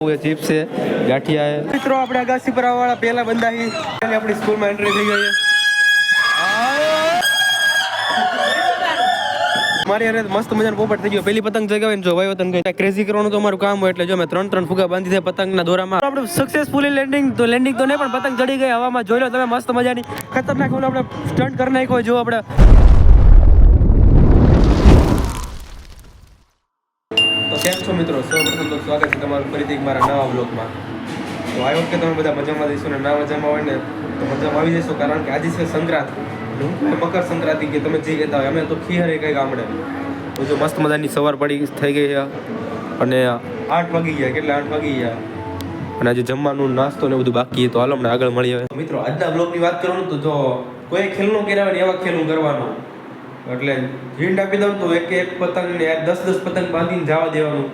Chips है, गाठिया है। मित्रों આપણે અગાસી પર આવવાળા પહેલા બંદા હી આપણી સ્કૂલમાં એન્ટ્રી થઈ ગઈ છે। મારી યાર મસ્ત મજાનો પોપટ થઈ ગયો। પહેલી પતંગ જગાવીને જો ભાઈ વતન ગઈ ક્રેઝી કરવાનું તો અમારું કામ હોય એટલે જો મેં ત્રણ ફુગા બાંધી દે પતંગના દોરામાં। આપણે સક્સેસફુલી લેન્ડિંગ તો નહીં પણ પતંગ ચડી ગઈ હવામાં। જોઈ લો તમે મસ્ત મજાની ખતરનાક ઓલો આપણે સ્ટન્ટ કરી નાખ્યો જો આપણે। તો કેમ છો મિત્રો? સૌપ્રથમ તો સ્વાગત છે તમારું ફરીથી મારા નવા બ્લોગમાં। તો આ વખતે તમે બધા મજામાં જઈશો ને ના મજામાં હોય ને તો મજામાં આવી જશો, કારણ કે આજે છે સંક્રાંતિ, મકર સંક્રાંતિ કે તમે જે કહેતા હોય, અમે તો ખીહરે કઈ ગામડે। તો જો મસ્ત મજાની સવાર પડી થઈ ગઈ છે અને 8 વાગી ગયા, કેટલા 8 વાગી ગયા અને આજે જમવાનું નાસ્તો ને બધું બાકી તો હાલો અમને આગળ મળીએ। મિત્રો આજના બ્લોગની વાત કરું તો જો કોઈ ખેલનું કર્યા હોય ને એવા ખેલનું કરવાનું, એટલે હિન્ટ આપી દઉં તો એક પતંગ ને 10 પતંગ બાંધીને જવા દેવાનું,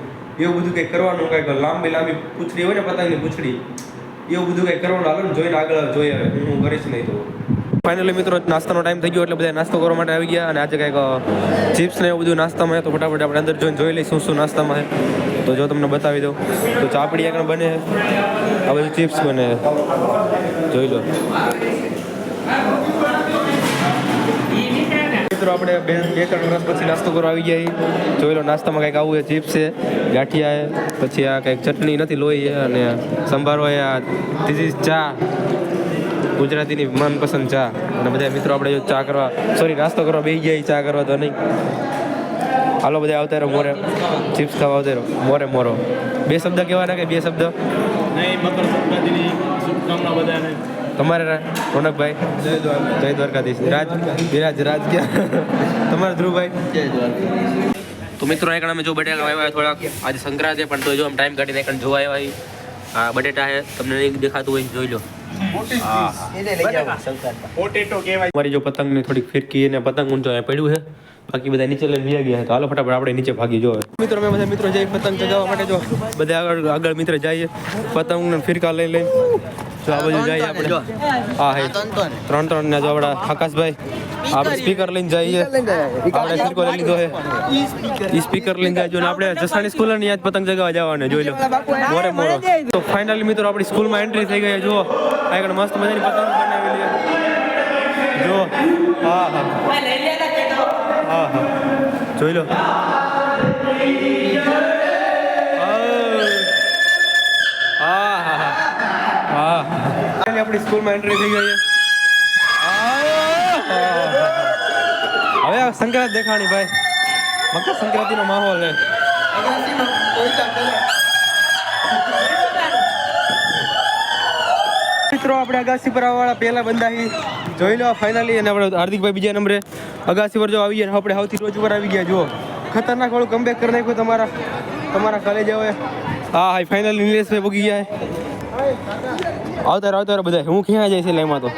એવું બધું કંઈક કરવાનું। કંઈક લાંબી પૂંછડી હોય ને પતંગની પૂંછડી, એવું બધું કંઈક કરવાનું। આગળ જોઈને આગળ જોઈએ, હું કરીશ નહીં તો। ફાઇનલી મિત્રો નાસ્તાનો ટાઈમ થઈ ગયો એટલે બધા નાસ્તો કરવા માટે આવી ગયા અને આજે કંઈક ચિપ્સ ને એવું બધું નાસ્તામાં તો ફટાફટ આપણે અંદર જોઈને જોઈ લઈશું શું નાસ્તામાં છે। તો જો તમને બતાવી દઉં તો ચાપડી આગળ બને, આ બધું ચિપ્સ બને, જોઈ લો મિત્રો। આપણે બે ત્રણ વર્ષ પછી નાસ્તો કરવા આવી ગયા, જોઈ લો નાસ્તામાં કંઈક આવું છે, ચિપ્સ છે, ગાંઠિયા છે, પછી આ કંઈક ચટણી નથી લોહી છે અને સંભારો છે, આ ધીસ ચા, ગુજરાતીની મનપસંદ ચા। અને બધા મિત્રો આપણે જો ચા કરવા નાસ્તો કરવા બેસી ગયા, ચા કરવા તો નહીં, હાલો બધા આવતા રહો મોરે, ચિપ્સ ખાવા આવતા રહો મોરો। બે શબ્દ કહેવાના કે બે શબ્દ નહીં? મકર સંક્રાંતિની શુભકામના બધાને। તમારે રોનકભાઈ જય દ્વારકાધીશ, રાજ ક્યાં તમારે ધ્રુવભાઈ જય દ્વારકાધીશ। તો મિત્રો અહીં અમે જો બટેકા આવ્યા થોડાક, આજે સંક્રાંતિ પણ તો જો આમ ટાઈમ કાઢીને એક જોવા આવ્યા। આ બટેટા છે, તમને નહીં દેખાતું હોય જોઈ લો। મારી જો પતંગની થોડીક ફિરકી અને પતંગ ઊંચો પડ્યું છે, બાકી બધા નીચે લઈને લઈ ગયા, તો હાલો ફટાફટ આપણે નીચે ભાગી જો મિત્રો। અમે બધા મિત્રો જઈએ પતંગ ચગાવવા માટે, જો બધા આગળ મિત્ર જઈએ પતંગ ને ફિરકા લઈ જો આ બાજુ જઈએ આપણે। હા હે ત્રણ ને જો આપણા આકાશભાઈ આપણે સ્પીકર લઈને જઈએ, આપણે ફિરકો લઈ લીધો છે, ઈ સ્પીકર લઈને જાય જો ને આપણે જસાણી સ્કૂલ ની યાદ પતંગ ચગાવવા જવાને જોઈ લો મોરો। તો ફાઇનલી મિત્રો આપણી સ્કૂલમાં એન્ટ્રી થઈ ગઈ, જો આગળ મસ્ત મજાની પતંગ બનાવેલી છે જો। હા જોઈ લો, આપણી સ્કૂલમાં એન્ટ્રી થઈ ગઈ છે। હવે સંક્રાંતિ દેખાણી ભાઈ, મકર સંક્રાંતિનો માહોલ છે। મિત્રો આપણે અગાસી પર આવવાવાળા પહેલા બંદા જોઈ લો ફાઇનલી, અને આપણે હાર્દિકભાઈ બીજા નંબરે અગાસી પર જો આવી ગયા, આપણે સૌથી ટોચ ઉપર આવી ગયા। જુઓ ખતરનાક વાળું કમબેક કરી નાખ્યું તમારા કોલેજ આવે। હા ફાઇનલી નિલેશભાઈ પહોંચી ગયા આવતા બધા। હું ક્યાં જાય છે એમાં તો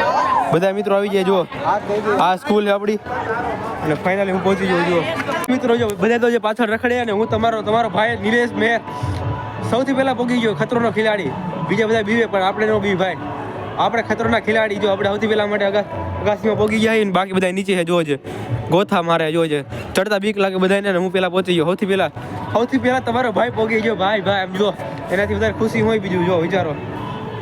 બધા મિત્રો આવી ગયા। જુઓ આ સ્કૂલ છે આપણી અને ફાઇનલી હું પહોંચી ગયો। જુઓ મિત્રો જો બધા તો જે પાછળ રખડે ને હું તમારો ભાઈ નિલેશ મેર સૌથી પહેલા પહોંચી ગયો, ખતરોનો ખેલાડી। બીજા બધા બીવે પણ આપણે નો બી ભાઈ, આપણે ખતરોના ખેલાડી। જો આપણે સૌથી પહેલા માટે અગાસીમાં પહોંચી ગયા ને બાકી બધા નીચે છે જોજે, ગોથા મારે જોજે, ચડતા બીક લાગે બધાને, હું પહેલા પહોંચી ગયો। સૌથી પહેલા તમારો ભાઈ પહોંચી ગયો, ભાઈ એમ જો એનાથી વધારે ખુશી હોય બીજું જો વિચારો,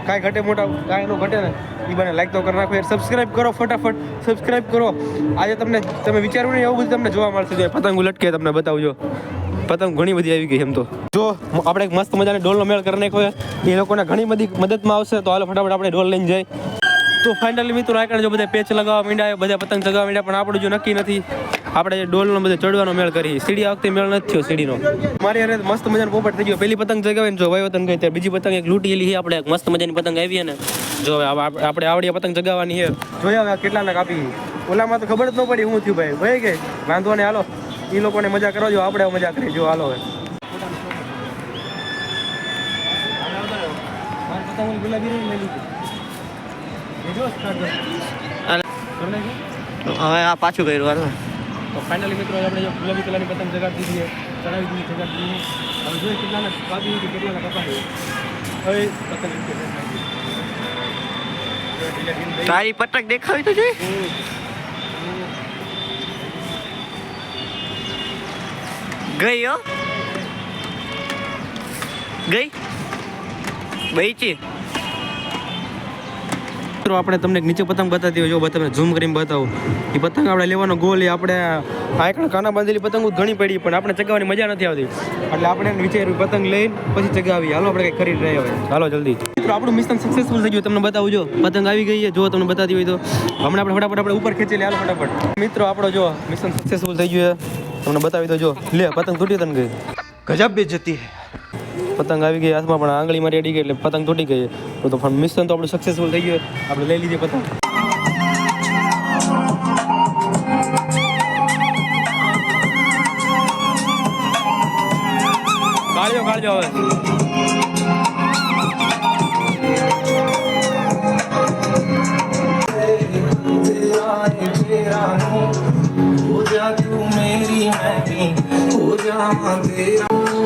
કાંઈ ઘટે મોટા કાંઈ નો ઘટે ને એ બને લાઈક તો કરી નાખો યાર, સબસ્ક્રાઈબ કરો ફટાફટ, સબસ્ક્રાઈબ કરો। આજે તમે વિચાર્યું નહીં એવું બધું તમને જોવા મળશે। પતંગ લટકે તમને બતાવજો, પતંગ ઘણી બધી આવી ગઈ એમ તો જો આપણે એક મસ્ત મજાની ડોલનો મેળ કરી નાખ્યો, એ લોકોને ઘણી બધી મદદમાં આવશે। તો હાલો ફટાફટ આપણે ડોલ લઈને જાય। તો ફાઇનલી મિત્રો આગળ જો બધા પેચ લગાવવા માંડ્યા, બધા પતંગ ચગાવવા માંડ્યા, પણ આપણું જો નક્કી નથી, આપણે ડોલનો બધો ચડવાનો મેળ કરી, સીડી આ વખતે મેળ નથી થયો સીડીનો। મારી યાર મસ્ત મજાનો પોપટ થઈ ગયો। પહેલી પતંગ ચગાવીને જો ભાઈ વતન ગઈ, ત્યારે બીજી પતંગ એક લૂંટેલી છે, આપણે મસ્ત મજાની પતંગ આવી ને જો આપણે આવડી પતંગ ચગાવવાની છે। જોયા હવે કેટલાને કાપી, ઓલામાં તો ખબર જ ન પડી શું થયું ભાઈ ગઈ વાંધો ને, હાલો એ લોકોને મજા કરવા જો, આપણે મજા કરી જો હાલો હવે હવે આ પાછું કર્યું તો ફાઇનલી મિત્રો આપણે જો ગુલાબી કલરની પતંગ ચગાવી દીધી, ચડાવી દીધી, હવે જોઈએ કેટલાને કાપી દીધી, કેટલાને કપાવી હવે પતંગ તારી પતંગ દેખાવી તો છે ગઈ ગઈ બઈચી મિત્રો આપણે તમને એક નીચે પતંગ બતાવી હોય, જો તમને ઝૂમ કરીને બતાવું. એ પતંગ આપણે લેવાનો ગોલ એ આપણે આ એક કાના બાંધેલી પતંગો ઘણી પડી પણ આપણે ચગાવવાની મજા નથી આવતી, એટલે આપણે વિચાર્યું પતંગ લઈને પછી ચગાવી. હાલો આપણે કંઈક ખરીદ રહ્યા હોય, હાલો જલ્દી. મિત્રો આપણું મિશન સક્સેસફુલ થઈ ગયું, તમને બતાવું. જો પતંગ આવી ગઈ છે, જો તમને બતાવી હોય તો હમણાં આપણે ફટાફટ આપણે ઉપર ખેંચી લે. હાલો ફટાફટ મિત્રો આપણો જો મિશન સક્સેસફુલ થઈ ગયું છે, તમને બતાવી દો. જો લે પતંગ તૂટી તને ગઈ, ગજબ બેઇજ્જતી પતંગ આવી ગઈ હાથમાં, પણ આંગળી મારી અડી ગઈ એટલે પતંગ તૂટી ગઈ. તો મિશન તો આપણું સક્સેસફુલ થઈ ગયું, આપણે લઈ લીધી પતંગ. કાઢજો હવે.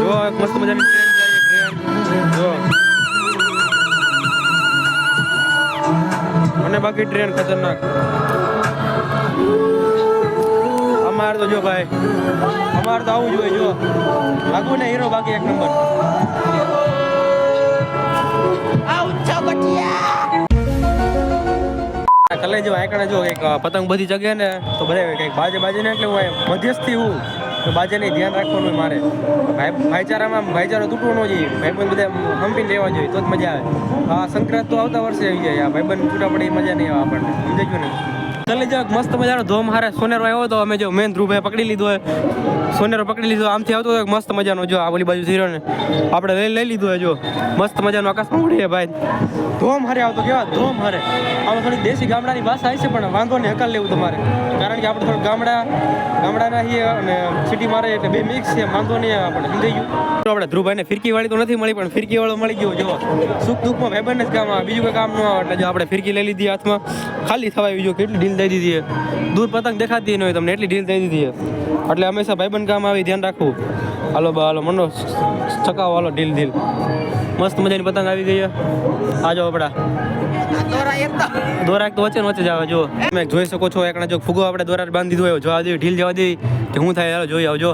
જો એક મસ્ત મજાની ટ્રેન જો, અને બાકી ટ્રેન ખતરનાક. અમારે તો જો ભાઈ, અમારે તો આવું જોઈએ. જો લાગુ ને હીરો, બાકી એક નંબર. કલે જો આકડા જો કંઈક પતંગ બધી જગ્યાએ ને તો બધા કંઈક બાજે ને એટલે હું મધ્યસ્થી હું તો બાજેને ધ્યાન રાખવાનું મારે. ભાઈચારામાં ભાઈચારો તૂટવો ન જોઈએ, ભાઈબંધ બધા હંપીને લેવા જોઈએ તો જ મજા આવે. હા સંક્રાંત તો આવતા વર્ષે આવી જાય, આ ભાઈબંધ છૂટા પડે મજા નહીં આવે આપણને, સમજાયું ને. ચાલે જો મસ્ત મજાનો ધોમ હારે સોનેરો આવ્યો હતો, અમે જો મેન ધ્રુવભાઈ પકડી લીધો હોય, સોનેરો પકડી લીધો. આમથી આવતો હોય મસ્ત મજાનો, જો આ ઓલી બાજુ થયો ને આપણે લઈ લીધો હોય. જો મસ્ત મજાનો આકાશમાં ઉડીએ ભાઈ, ધોમ હારે આવતો. કેવા ધોમ હારે, આમાં થોડી દેશી ગામડાની ભાષા આવી છે પણ વાંધો નહીં, હકાલ લેવું તમારે, કારણ કે આપણે થોડું ગામડાના છીએ અને સિટી મારે એટલે બે મિક્સ છે, વાંધો નહીં આપણે સમજાઈ ગયું. આપણે ધ્રુવભાઈને ફિરકી વાળી તો નથી મળી પણ ફિરકી વાળો મળી ગયો. જો સુખ દુઃખમાં ભાઈબંધ જ કામ આવે, બીજું કોઈ કામ ન આવે. એટલે જો આપણે ફિરકી લઈ લીધી હાથમાં, ખાલી થવાય. જો કેટલી ઢીલ દઈ દીધી, દૂર પતંગ દેખાતી ન હોય તમને એટલી ઢીલ દઈ દીધી, એટલે હંમેશા ભાઈબંધ કામ આવી, ધ્યાન રાખવું. હાલો મંડો ચકાવો, હાલો ઢીલ. મસ્ત મજાની પતંગ આવી ગઈ. આ જો આપડા દોરા એક તો વચ્ચે જ આવે. જો તમે જોઈ શકો છો, એકણા જો ફુગો આપણે દોરા બાંધી દીધો હોય, જવા દેવી ઢીલ જવા દેવી કે શું થાય. હાલો જોઈ આવજો,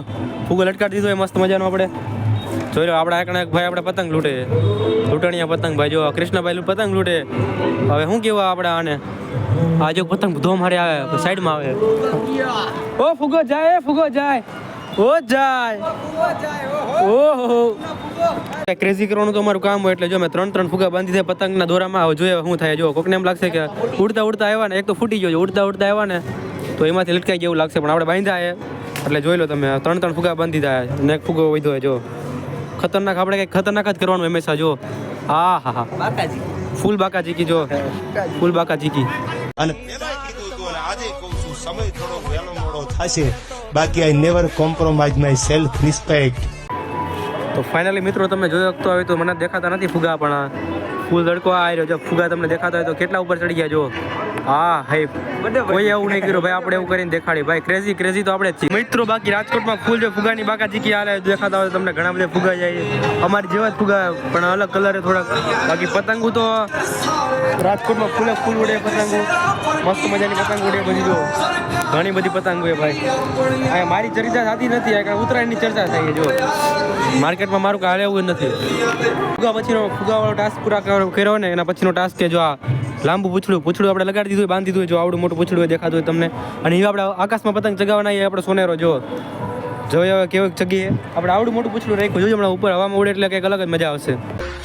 ફુગો લટકાડી દીધો હોય મસ્ત મજાનો. આપણે જોઈ લો આપણા એકણા એક ભાઈ આપણે પતંગ લૂંટે, લૂંટણીયા પતંગ ભાઈ. જો કૃષ્ણભાઈ પતંગ લૂંટે. હવે શું કેવા આપણે આને, આ જો પતંગ ધોમ હારે આવે, સાઈડમાં આવે. ઓ ફુગો જાય, ફુગો જાય, ઓ જાય, ઓહો ક્રેઝી કરવાનું તો અમારું કામ હોય. એટલે જો મેં 3 ફુગા બાંધી દે પતંગના દોરામાં. જોઈએ શું થાય. જો કોકને એમ લાગશે કે ઉડતા આવ્યા ને, એક તો ફૂટી ગયો, ઉડતા આવ્યા ને તો એમાંથી લટકાઈ ગયા એવું લાગશે, પણ આપણે બાંધ્યા એટલે જોઈ લો તમે 3 ફુગા બાંધી થાય ને એક ફુગો વધ્યો હોય. જો ખતરનાક, આપણે કંઈક ખતરનાક જ કરવાનું હંમેશા. જો હા ફૂલ બાકા જીકી, જો ફૂલ બાકા જીકી. અને આજે કહું છું, સમય થોડો વહેલો મોડો થશે, બાકી I never compromise my self respect. તો ફાઇનલી મિત્રો તમે જોઈ શકતો હોય તો મને દેખાતા નથી ફુગા, પણ ફૂલ તડકો આ રહ્યો. જો ફુગા તમને દેખાતા હોય તો કેટલા ઉપર ચડી ગયા. જો હા હાઈ, કોઈ એવું નહીં કર્યું ભાઈ, આપણે એવું કરીને દેખાડી ભાઈ. ક્રેઝી તો આપણે જ છીએ મિત્રો. બાકી રાજકોટમાં ફૂલ જો ફુગાની બાકા ચીકી હાલે દેખાતા હોય તમને ઘણા બધા ફુગા જાય, અમારી જેવા જ ફુગા પણ અલગ કલરે થોડાક. બાકી પતંગો તો રાજકોટમાં ફૂલ ઉડે પતંગો, મસ્ત મજાની પતંગ ઉડે. બધી જો ઘણી બધી પતંગ હોય ભાઈ. આ મારી ચર્ચા થતી નથી, આ ઉત્તરાયણની ચર્ચા થાય. જો માર્કેટમાં મારું કાલે એવું નથી. ફુગાવાળો ટાસ્ક પૂરા કર્યો ને એના પછીનો ટાસ્ક કે જો આ લાંબુ પૂછડું આપણે લગાડી દીધું, બાંધી દીધું. જો આવડું મોટું પૂછડું દેખાતું હોય તમને. અને એ આપણે આકાશમાં પતંગ ચગાવવાના એ આપણે સોનેરો. જો હવે કેવું જગ્યાએ આપણે આવડું મોટું પૂછડું રાખ્યું. જોજો હમણાં ઉપર હવામાં ઉડે એટલે કંઈક અલગ જ મજા આવશે.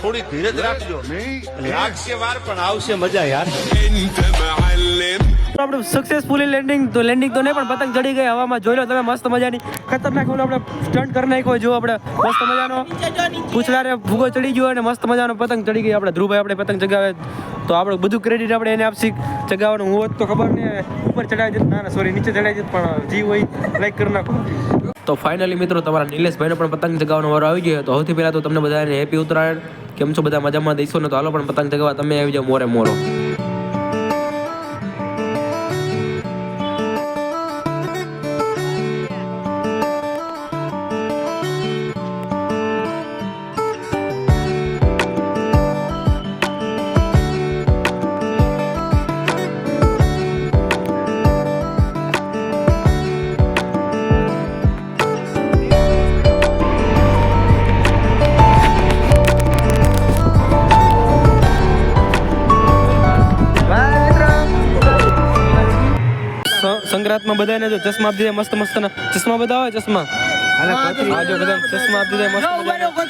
થોડી ધીરજ રાખજો, લાગશે વાર પણ આવશે મજા યાર. આપણે સક્સેસફુલી લેન્ડિંગ તો નહીં પણ પતંગ ચડી ગઈ હવામાં. જોઈ લો તમે મસ્ત મજાની ખતરનાક આપણે સ્ટન્ટ કરી નાખ્યો. જો આપણે મસ્ત મજાનો પૂછડારે ફુગો ચડી ગયો અને મસ્ત મજાનો પતંગ ચડી ગઈ. આપણે ધ્રુવભાઈ આપણે પતંગ ચગાવે તો આપણે બધું ક્રેડિટ આપણે એને આપશી ચગાવવાનું. હું હોત તો ખબર નહીં ઉપર ચડાવી જત, ના સોરી નીચે ચડાવી જત, પણ જીવ હોય લાઈક કરી નાખો. તો ફાઇનલી મિત્રો તમારા નિલેશભાઈનો પણ પતંગ ચગાવવાનો વારો આવી ગયો. તો સૌથી પહેલાં તો તમને બધાને હેપી ઉત્તરાયણ. કેમ છો બધા મજામાં દઈશો ને? તો હાલો પણ પતંગ ચગાવવા તમે આવી જાઓ મોરો. સંક્રાંતમાં બધાને જો ચશ્મા આપી દીધા મસ્ત મસ્ત ચશ્મા બતાવો ચશ્મા હા જો બધા ચશ્મા આપી દીધા મસ્ત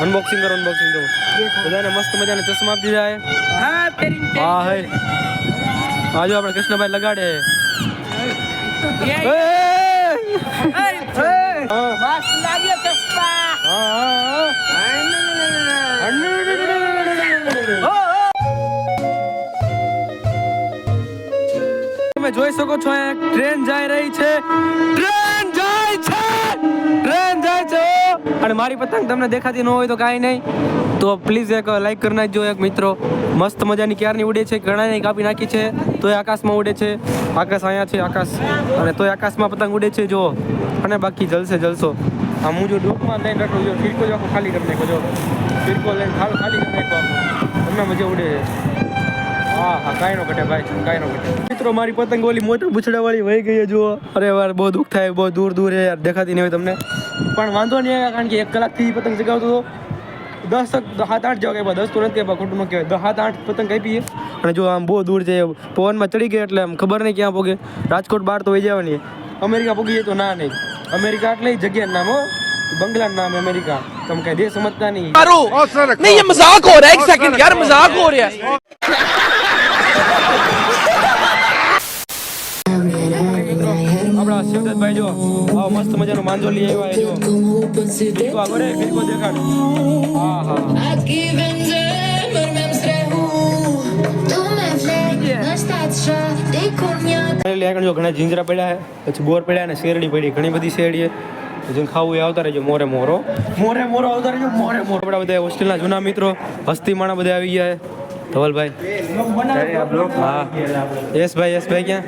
અનબોક્સિંગ કરો અનબોક્સિંગ કરો બધાને મસ્ત મજાના ચશ્મા આપી દીધા હા હે આ જો આપણે કૃષ્ણભાઈ લગાડે તમે જોઈ શકો છો એક ટ્રેન જાય રહી છે ટ્રેન જાય છે અને મારી પતંગ તમને દેખાતી ન હોય તો કાંઈ નહીં તો પ્લીઝ એક લાઈક કરી નાખજો એક મિત્રો મસ્ત મજાની ક્યારની ઉડે છે ઘણાને કાપી નાખી છે તોય આકાશમાં ઉડે છે આકાશ અહીંયા છે આકાશ અને તોય આકાશમાં પતંગ ઉડે છે જો અને બાકી જલસો આમ હું જો ડૂબમાં લઈને રાખું જો ફિરકો જ આખો ખાલી કરી નાખો જો ફિરકો લઈને ખાલી કરી નાખો તમને મજા ઉડે છે હા કાંઈ નો ઘટે ભાઈ કાંઈ નો ઘટે મિત્રો મારી પતંગ ઓલી મોટર પૂછડાવાળી વહી ગઈ જુઓ અરે વાર બહુ દુઃખ થાય બહુ દૂર યાર દેખાતી નહીં હોય તમને પણ વાંધો નહીં આવે કારણ કે 1 કલાકથી પતંગ ચગાવતો હતો 7-8 જેવા કાપ્યા 10 તો નથી આપ્યા ખોટું ન કહેવાય 7-8 પતંગ કાપીએ અને જો આમ બહુ દૂર છે પવનમાં ચડી ગઈ એટલે આમ ખબર નહીં ક્યાં પોગે રાજકોટ બહાર તો વહી જવાની અમેરિકા પોગી જાય તો ના નહીં અમેરિકા એટલે જગ્યાનું નામ હો બંગલાનું નામ અમેરિકા તમે કઈ દેશ સમજતા નહીં नहीं ये मजाक हो रहा है 1 सेकंड यार मजाक हो रहा है આપણા શિવદત્તભાઈ જો આ મસ્ત મજાનો માંજો લઈ આવ્યા જો ફિરકો આગળ ફિરકો દેખાડ હા જો ઘણા જીંજરા પડ્યા છે પછી બોર પડ્યા અને શેરડી પડી ઘણી બધી શેરડી જેને ખાવું એ આવતા રહેજો મોરે મોરો આવતા રહેજો મોરે આપણા બધા હોસ્ટેલના જૂના મિત્રો હસ્તી માણા બધા આવી ગયા ધવલભાઈ હા યશભાઈ ક્યાં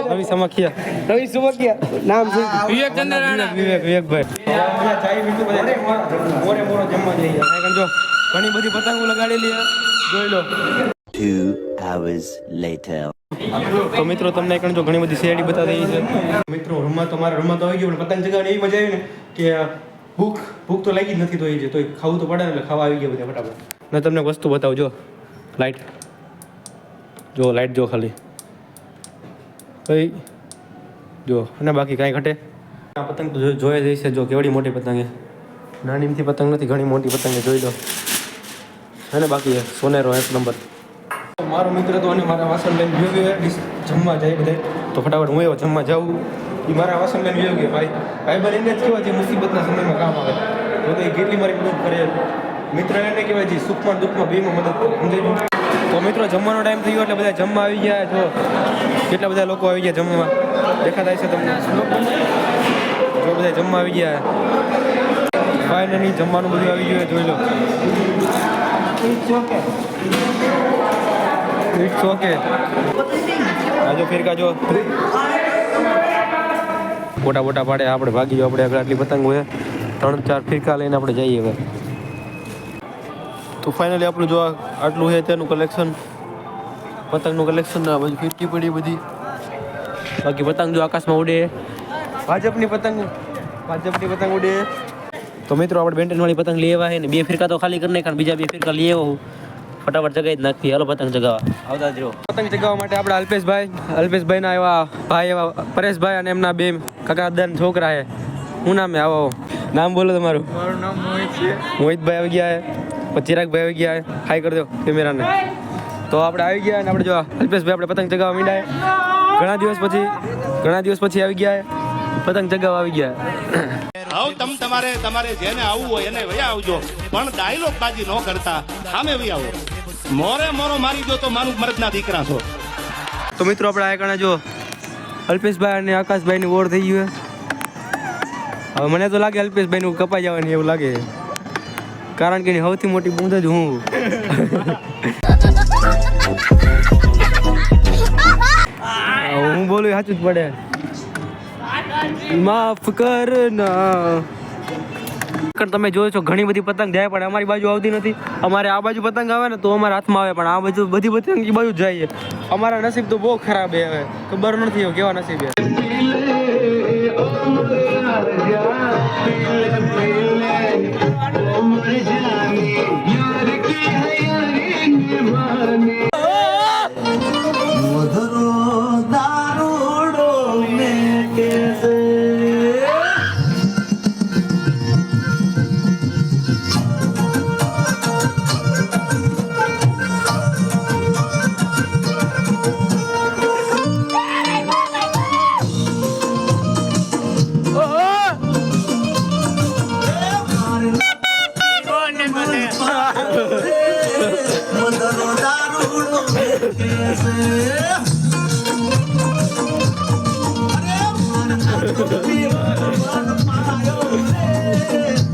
રવિ સમખિયા નામ છે વિવેકભાઈ મોરે જમવા જઈએ જો ઘણી બધી પતંગો લગાડેલી જોઈ લો 2 hours later તો મિત્રો તમને એક જો ઘણી બધી શેરડી બતાવી છે મિત્રો રૂમમાં તો મારા રૂમમાં તો આવી ગયો પણ પતંગ ચગાવવાની એવી મજા આવી ને કે ભૂખ તો લાગી જ નથી તો એ છે તો ખાવું તો પડે ને એટલે ખાવા આવી ગયા બધા ફટાફટ મેં તમને વસ્તુ બતાવું જો લાઈટ જો ખાલી કઈ જો અને બાકી કાંઈ ઘટે આ પતંગ તો જોઈ જઈ છે જો કેવડી મોટી પતંગ નાનીમથી પતંગ નથી ઘણી મોટી પતંગ જોઈ લો અને બાકી સોનેરો 1 નંબર મારો મિત્ર તો અને મારા વાસણ લઈને ગયો જમવા જાય બધા તો ફટાફટ હું એવો જમવા જાઉં એ મારા વાસણ લઈને ગયો કે ભાઈ બન એને જ કહેવાય છે મુસીબતના સમયમાં કામ આવે તો એ કેટલી મારી મદદ કરે મિત્ર એને કહેવાય છે સુખમાં દુઃખમાં બેમાં મદદ કરે સમજાય તો મિત્રો જમવાનો ટાઈમ થઈ ગયો એટલે બધા જમવા આવી ગયા જો કેટલા બધા લોકો આવી ગયા જમવા દેખાતા છે તમને જો બધા જમવા આવી ગયા ફાઇનલી જમવાનું બધું આવી ગયું જોઈ લો ઇટ્સ ઓકે આજો ફિરકા જો બોટા પાડે આપણે ભાગી જાવ આપણે આગળ આટલી પતંગ હોય 3-4 ફિરકા લઈને આપણે જઈએ હવે તો ફાઇનલી આપણું જો આટલું છે તેનું કલેક્શન પતંગનું કલેક્શન ના બધી ફિરકી પડી બધી બાકી પતંગ જો આકાશમાં ઉડે ભાજપની પતંગ ઉડે તો મિત્રો આપણે બેન્ટનવાળી પતંગ લઈ આવ્યા છે ને 2 ફિરકા તો ખાલી કરી નાખ્યા બીજા 2 ફિરકા લઈ આવ્યો ફટાફટ જગાઈ જ નાખી હાલો પતંગ ચગાવવા આવતા જ રહો પતંગ ચગાવવા માટે આપણે અલ્પેશભાઈના એવા ભાઈ એવા પરેશભાઈ અને એમના 2 કાકા દાદાના છોકરા છે શું નામ છે આવો નામ બોલો તમારું મારું નામ મોહિત છે મોહિતભાઈ આવી ગયા છે ચિરાગભાઈ આવી ગયા છે હાઈ કરી દો કેમેરાને તો આપણે આવી ગયા અને આપણે જો અલ્પેશભાઈ આપણે પતંગ ચગાવવા માંડ્યા ઘણા દિવસ પછી આવી ગયા પતંગ ચગાવવા આવી ગયા આવ તમારે જેને આવવું હોય એને વયા આવજો પણ ડાયલોગ બાજી ન કરતા સામે વયા આવો મોરો મારી દો તો મારું મરદના દીકરા છો તો મિત્રો આપણે આ કણે જો અલ્પેશભાઈ અને આકાશભાઈ ની ઓર થઈ ગયું હવે મને તો લાગે અલ્પેશભાઈ નું કપાઈ જવાની એવું લાગે કારણ કે સૌથી મોટી બૂંદ જ હું બોલું સાચું જ પડે માફ કરના તમે જોયો છો ઘણી બધી પતંગ જાય પણ અમારી બાજુ આવતી નથી અમારે આ બાજુ પતંગ આવે ને તો અમારા હાથમાં આવે પણ આ બાજુ બધી પતંગ એ બાજુ જાય અમારા નસીબ તો બહુ ખરાબ છે હવે ખબર નથી કેવા નસીબ છે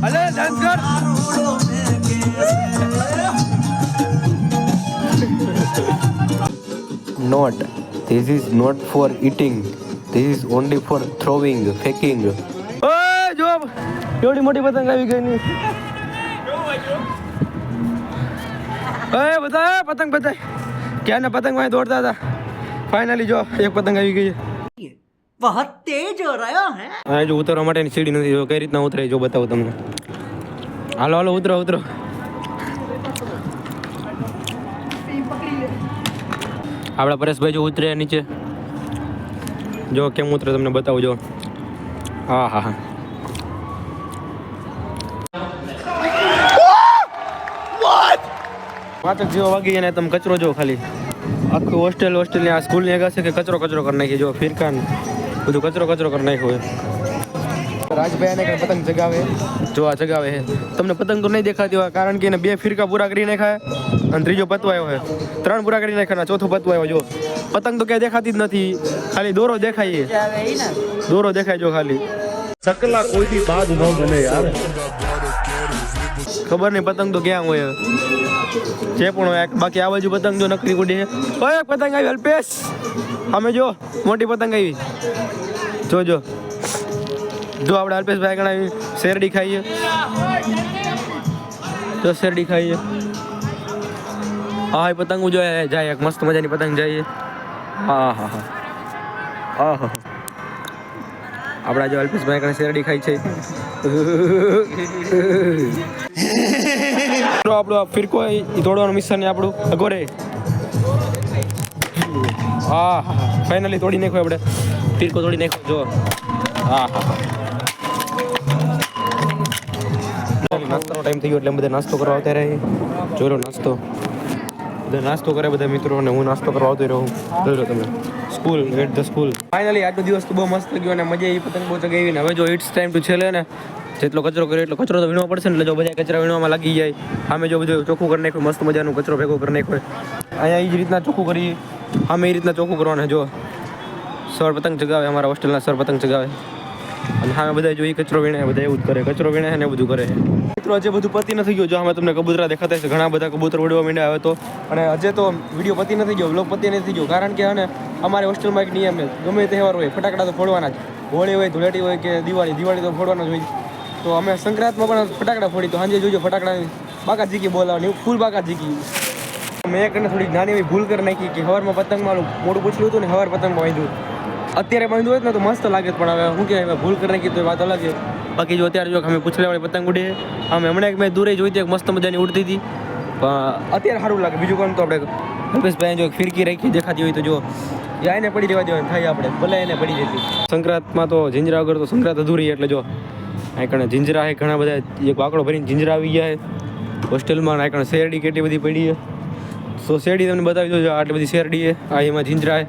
અલે ડાન્સ કર. Not. This is not for eating. This is only for throwing, faking. ઓય જો એવડી મોટી પતંગ આવી ગઈ ની. ઓય બધા પતંગ બતાય. ક્યાંના પતંગ માં દોડતા હતા. ફાઇનલી જો એક પતંગ આવી ગઈ છે. बहुत तेज हो रहा है આ જો ઉતરવા માટેની સીડી નથી, જો કઈ રીતના ઉતરે જો બતાવું તમને. હાલો હાલો ઉતરો ઉતરો. આપણા પરેશભાઈ જો ઉતરે નીચે, જો કેમ ઉતરે તમને બતાવું જો. હા હા હા. પાંચક જેવો વાગી અને તમે કચરો જો ખાલી આખું હોસ્ટેલની આ સ્કૂલની આગળ છે કે કચરો કરી નાખી જો ફિરકાન બધું કચરો કરી નાખ્યો હોય. રાજભાઈ આને કઈ પતંગ જગાવે જો આ જગાવે છે. તમને પતંગ તો નહીં દેખાતી હોય કારણ કે એને 2 ફિરકા પૂરા કરી નાખ્યા અને ત્રીજો પતવાયો છે. 3 પૂરા કરી નાખ્યા, ચોથો પતવાયો જો. પતંગ તો ક્યાંય દેખાતી જ નથી, ખાલી દોરો દેખાય છે. દોરો દેખાય જો ખાલી. સકલા કોઈથી બાદ ન બને યાર. ખબર નહીં પતંગ તો ક્યાં હોય જે પણ હોય. બાકી આ બાજુ પતંગ જો નકરી ઉડી છે. ઓય પતંગ આવી અલ્પેશ, અમે જો મોટી પતંગ આવી જોજો. જો આપણે અલ્પેશભાઈ ગણાવી શેરડી ખાઈએ, તો શેરડી ખાઈએ. હા એ પતંગ જો જાય એક મસ્ત મજાની પતંગ જાય. હા હા હા હા હા. આપણા જો અલ્પેશભાઈ ગણા શેરડી ખાઈ છે. આપણો આ ફિરકો એ તોડવાનું મિશન ને આપણું અગોરે. હા હા ફાઇનલી તોડી નાખ્યો આપણે ફિરકો તોડી નાખ્યો જો. હા હા હા. નાસ્તાનો ટાઈમ થઈ ગયો એટલે બધા નાસ્તો કરવા આવતા રહે. જોઈ લો નાસ્તો, બધા નાસ્તો કરે બધા મિત્રો, અને હું નાસ્તો કરવા આવતો રહું. જોઈ લો તમે school at the school. Finally આજનો દિવસ તો બહુ મસ્ત ગયો અને મજા આવી પતંગ બહુ ચગાવી ને. હવે જો ઇટ્સ ટાઈમ ટુ છેલ્લે ને જેટલો કચરો કર્યો એટલો કચરો તો વીણવો પડશે ને. એટલે જો બધા કચરા વીણવામાં લાગી જાય. સામે જો બધું ચોખ્ખું કરી નાખ્યું, મસ્ત મજાનું કચરો ભેગો કરી નાખ્યો. અહીંયા એ જ રીતના ચોખ્ખું કરી, સામે એ રીતના ચોખ્ખું કરવાનું. જો સર પતંગ ચગાવે, અમારા હોસ્ટેલના સર પતંગ ચગાવે, અને સામે બધા જો એ કચરો વીણે, બધા એવું જ કરે, કચરો વીણે છે ને બધું કરે. મિત્રો હજે બધું પતી નથી ગયું. જો અમે તમને કબૂતરા દેખાતા છે, ઘણા બધા કબૂતર ઉડવા માંડ્યા હવે તો. અને હજે તો વિડીયો પતી નથી ગયો, વ્લોગ પતી નથી ગયો, કારણ કે અને અમારે હોસ્ટેલમાં એક નિયમ છે, ગમે તહેવાર હોય ફટાકડા તો ફોડવાના જ. હોળી હોય, ધૂળેટી હોય કે દિવાળી તો ફોડવાના જ હોય. તો અમે સંક્રાંતમાં પણ ફટાકડા ફોડી. તો સાંજે જોજો ફટાકડા બાકા ઝીકી બોલાવવાની, ફૂલ બાકા ઝીકી. મેં કરીને થોડી નાની એવી ભૂલ કરી નાખી કે સવારમાં પતંગમાં મોડું પૂછ્યું હતું ને સવાર પતંગમાં બાંધ્યું. અત્યારે બાંધ્યું હોય ને તો મસ્ત લાગે, પણ હવે શું કહેવાય ભૂલ કરી નાખી તો વાત અલગ છે. બાકી જો અત્યારે જો અમે પૂછલેવાળી પતંગ ઉડી, અમે હમણાં એક મેં દૂરે જોઈ હતી, એક મસ્ત મજાની ઉડતી હતી, પણ અત્યારે સારું લાગે. બીજું કામ તો આપણે અલ્પેશભાઈ જો ફિરકી રાખી દેખાતી હોય તો જો એને પડી રહેવા દેવાની થાય, આપણે ભલે એને પડી જતી. સંક્રાંતમાં તો જીંજરા વગર તો સંક્રાંત અધૂરી, એટલે જો આ કણે જીંજરા છે ઘણા બધા, એક વાકડો ભરીને જીંજરા આવી ગયા છે હોસ્ટેલમાં. આ કણે શેરડી કેટલી બધી પડી છે, તો શેરડી તમને બતાવી દો. આટલી બધી શેરડી છે, આ એમાં જીંજરા છે,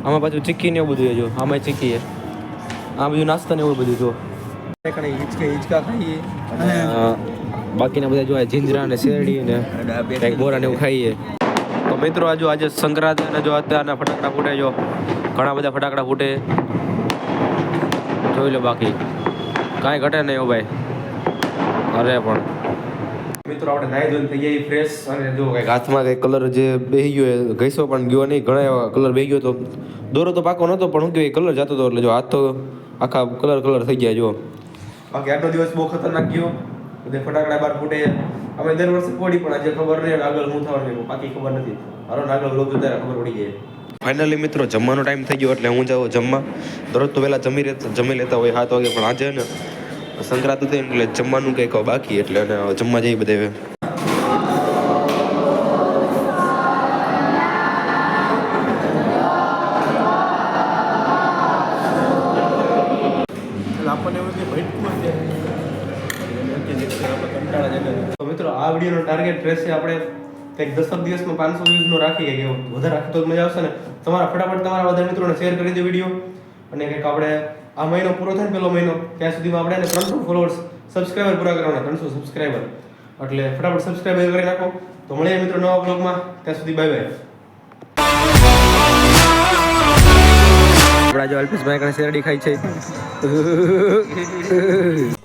આમાં પાછું ચીક્કી ને એવું બધું છે. જો આમાં ચીક્કી છે, આ બધું નાસ્તા ને એવું બધું જો. હિંચકા ખાઈએ, બાકીના બધા જો જીંજરા ને શેરડી ને કંઈક બોરા ને એવું ખાઈએ. તો મિત્રો આજે સંક્રાંત અને જો અત્યારના ફટાકડા ફૂટે, જો ઘણા બધા ફટાકડા ફૂટે, જોઈ લો. બાકી કાંઈ ઘટે નહીં હો ભાઈ. અરે પણ મિત્રો આપણે નાહી ધોઈને થઈ ગયા ફ્રેશ, અને જો કંઈક હાથમાં કંઈક કલર જે બેસી ગયો, ઘઈસો પણ ગયો નહીં, ઘણા એવા કલર બેસી ગયો. તો દોરો તો પાકો નહોતો, પણ શું કહેવાય કલર જતો હતો, એટલે જો હાથ તો આખા કલર થઈ ગયા. જો બાકી આજનો દિવસ બહુ ખતરનાક ગયો, બધે ફટાકડા બહાર ફૂટે. અમે દર વર્ષે ફોડી, પણ આજે ખબર નહીં આગળ શું થવાનું, બાકી ખબર નથી. મારો આગળ લોક ત્યારે ખબર પડી જાય. ફાઇનલી મિત્રો જમવાનો ટાઈમ થઈ ગયો, એટલે હું જાઉં જમવા. દરરોજ તો પહેલાં જમી લેતા હોય 7 વાગે, પણ આજે ને સંક્રાંત હતી એટલે જમવાનું કંઈક બાકી, એટલે જમવા જઈએ બધે. તો મિત્રો આ વિડીયોનો ટાર્ગેટ રહેશે આપણે કંઈક 10 દિવસમાં 500 વ્યૂઝનો રાખીએ, કે વધારે રાખી તો મજા આવશે ને. ફટાફટ તમારા બધા મિત્રોને શેર કરી દો વિડીયો, અને કંઈક આપણે આ મહિનો પૂરો થાય, પહેલો મહિનો, ત્યાં સુધીમાં આપણે 300 ફોલોઅર્સ સબસ્ક્રાઈબર પૂરા કરવાના, 300 સબસ્ક્રાઈબર. એટલે ફટાફટ સબસ્ક્રાઈબર કરી નાખો. તો મળીએ મિત્રો નવા બ્લોગમાં, ત્યાં સુધી બાય બાય. આપણા જો અલ્પેશભાઈ કણે શેરડી ખાય છે